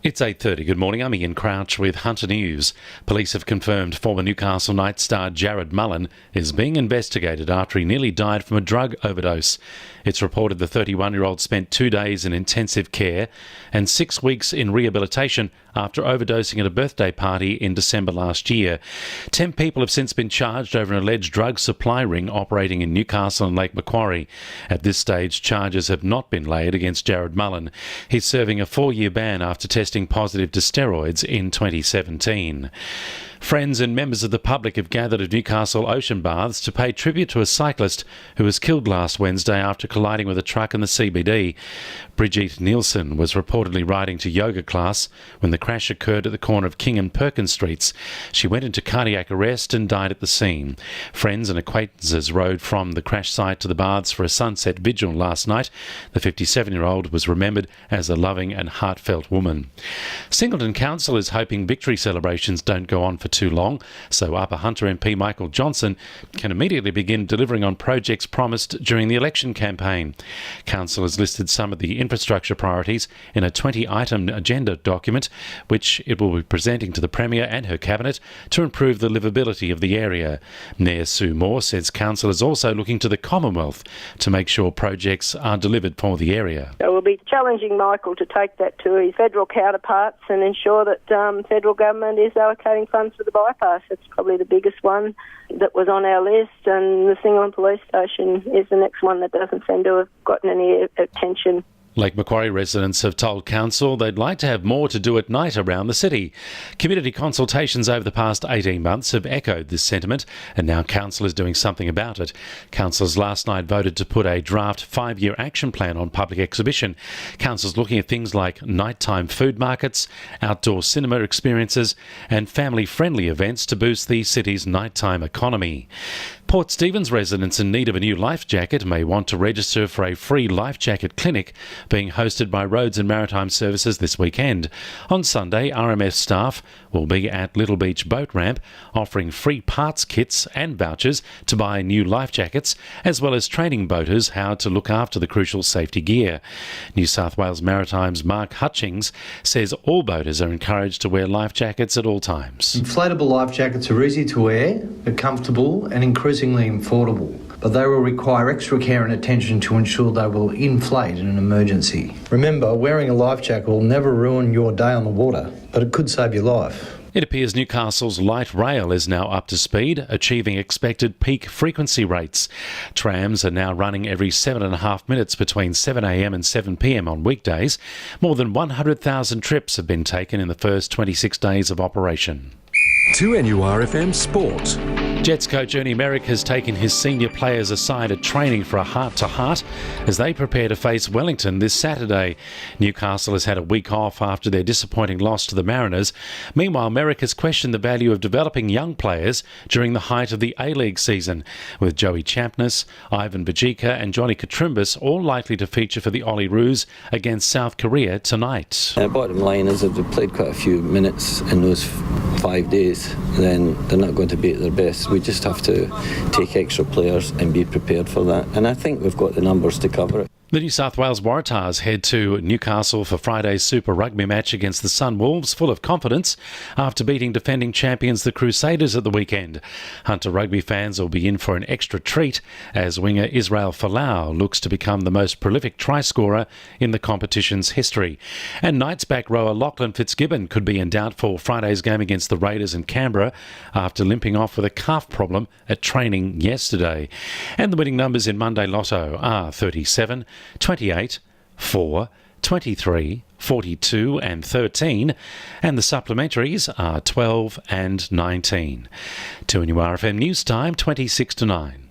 It's 8:30. Good morning. I'm Ian Crouch with Hunter News. Police have confirmed former Newcastle Knights star Jared Mullen is being investigated after he nearly died from a drug overdose. It's reported the 31-year-old spent 2 days in intensive care and 6 weeks in rehabilitation after overdosing at a birthday party in December last year. 10 people have since been charged over an alleged drug supply ring operating in Newcastle and Lake Macquarie. At this stage, charges have not been laid against Jared Mullen. He's serving a 4-year ban after testing positive to steroids in 2017. Friends and members of the public have gathered at Newcastle Ocean Baths to pay tribute to a cyclist who was killed last Wednesday after colliding with a truck in the CBD. Brigitte Nielsen was reportedly riding to yoga class when the crash occurred at the corner of King and Perkins Streets. She went into cardiac arrest and died at the scene. Friends and acquaintances rode from the crash site to the baths for a sunset vigil last night. The 57-year-old was remembered as a loving and heartfelt woman. Singleton Council is hoping victory celebrations don't go on for too long, so Upper Hunter MP Michael Johnson can immediately begin delivering on projects promised during the election campaign. Council has listed some of the infrastructure priorities in a 20-item agenda document, which it will be presenting to the Premier and her Cabinet to improve the livability of the area. Mayor Sue Moore says Council is also looking to the Commonwealth to make sure projects are delivered for the area. So we'll be challenging Michael to take that to his federal counterparts and ensure that federal government is allocating funds for the bypass. It's probably the biggest one that was on our list, and the Singleton Police Station is the next one that doesn't seem to have gotten any attention. Lake Macquarie residents have told Council they'd like to have more to do at night around the city. Community consultations over the past 18 months have echoed this sentiment, and now Council is doing something about it. Councillors last night voted to put a draft 5-year action plan on public exhibition. Council's looking at things like nighttime food markets, outdoor cinema experiences and family-friendly events to boost the city's nighttime economy. Port Stephens residents in need of a new life jacket may want to register for a free life jacket clinic being hosted by Roads and Maritime Services this weekend. On Sunday, RMS staff will be at Little Beach Boat Ramp offering free parts kits and vouchers to buy new life jackets, as well as training boaters how to look after the crucial safety gear. New South Wales Maritime's Mark Hutchings says all boaters are encouraged to wear life jackets at all times. Inflatable life jackets are easy to wear, are comfortable and increasingly affordable, but they will require extra care and attention to ensure they will inflate in an emergency. Remember, wearing a life jacket will never ruin your day on the water, but it could save your life. It appears Newcastle's light rail is now up to speed, achieving expected peak frequency rates. Trams are now running every 7.5 minutes between 7am and 7pm on weekdays. More than 100,000 trips have been taken in the first 26 days of operation. 2NURFM Sport. Jets coach Ernie Merrick has taken his senior players aside at training for a heart-to-heart as they prepare to face Wellington this Saturday. Newcastle has had a week off after their disappointing loss to the Mariners. Meanwhile, Merrick has questioned the value of developing young players during the height of the A-League season, with Joey Champness, Ivan Bajika and Johnny Katrumbis all likely to feature for the Ollie Roos against South Korea tonight. Bottom line is if they've played quite a few minutes in those 5 days, then they're not going to be at their best. We just have to take extra players and be prepared for that. And I think we've got the numbers to cover it. The New South Wales Waratahs head to Newcastle for Friday's Super Rugby match against the Sunwolves, full of confidence after beating defending champions the Crusaders at the weekend. Hunter rugby fans will be in for an extra treat as winger Israel Folau looks to become the most prolific try scorer in the competition's history. And Knights back rower Lachlan Fitzgibbon could be in doubt for Friday's game against the Raiders in Canberra after limping off with a calf problem at training yesterday. And the winning numbers in Monday Lotto are 37, 28, 4, 23, 42 and 13, and the supplementaries are 12 and 19. 2NURFM News Time, 26 to 9.